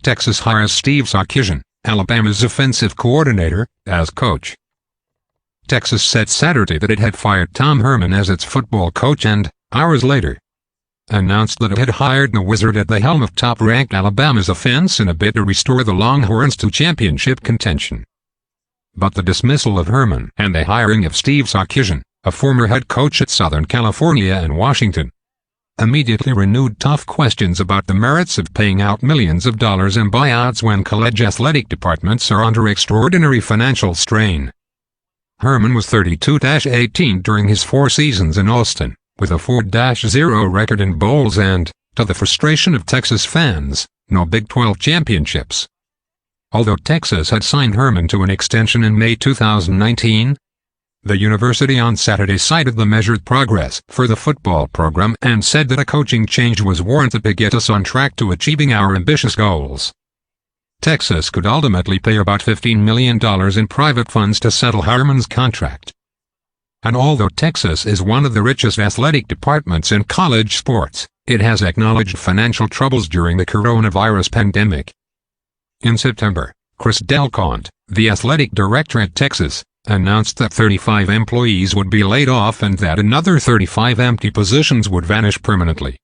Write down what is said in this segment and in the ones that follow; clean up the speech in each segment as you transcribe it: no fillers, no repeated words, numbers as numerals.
Texas hires Steve Sarkisian, Alabama's offensive coordinator, as coach. Texas said Saturday that it had fired Tom Herman as its football coach and, hours later, announced that it had hired the Wizard at the helm of top-ranked Alabama's offense in a bid to restore the Longhorns to championship contention. But the dismissal of Herman and the hiring of Steve Sarkisian, a former head coach at Southern California and Washington, immediately renewed tough questions about the merits of paying out millions of dollars in buyouts when college athletic departments are under extraordinary financial strain. Herman was 32-18 during his 4 seasons in Austin, with a 4-0 record in bowls and, to the frustration of Texas fans, no Big 12 championships. Although Texas had signed Herman to an extension in May 2019, the university on Saturday cited the measured progress for the football program and said that a coaching change was warranted to get us on track to achieving our ambitious goals. Texas could ultimately pay about $15 million in private funds to settle Herman's contract. And although Texas is one of the richest athletic departments in college sports, it has acknowledged financial troubles during the coronavirus pandemic. In September, Chris Delcont, the athletic director at Texas, announced that 35 employees would be laid off and that another 35 empty positions would vanish permanently.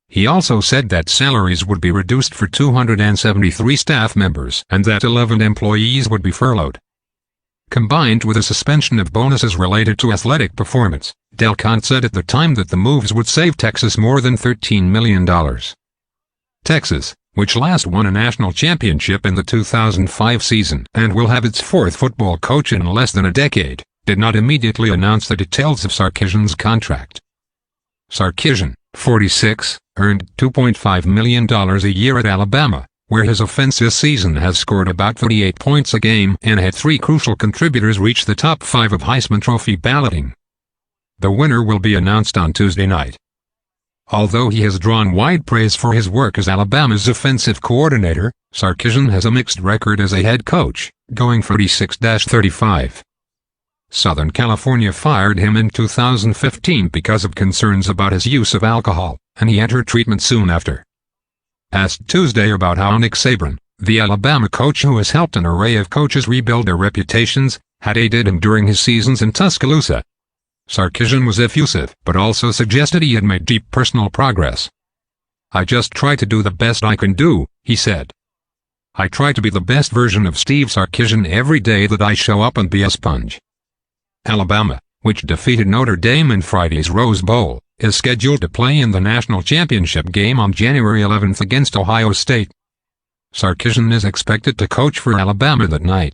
He also said that salaries would be reduced for 273 staff members and that 11 employees would be furloughed. Combined with a suspension of bonuses related to athletic performance, Delcont said at the time that the moves would save Texas more than $13 million. Texas, which last won a national championship in the 2005 season and will have its 4th football coach in less than a decade, did not immediately announce the details of Sarkisian's contract. Sarkisian, 46, earned $2.5 million a year at Alabama, where his offense this season has scored about 38 points a game and had 3 crucial contributors reach the top 5 of Heisman Trophy balloting. The winner will be announced on Tuesday night. Although he has drawn wide praise for his work as Alabama's offensive coordinator, Sarkisian has a mixed record as a head coach, going 46-35. Southern California fired him in 2015 because of concerns about his use of alcohol, and he entered treatment soon after. Asked Tuesday about how Nick Saban, the Alabama coach who has helped an array of coaches rebuild their reputations, had aided him during his seasons in Tuscaloosa, Sarkisian was effusive but also suggested he had made deep personal progress. "I just try to do the best I can do," he said. "I try to be the best version of Steve Sarkisian every day that I show up and be a sponge." Alabama, which defeated Notre Dame in Friday's Rose Bowl, is scheduled to play in the national championship game on January 11 against Ohio State. Sarkisian is expected to coach for Alabama that night.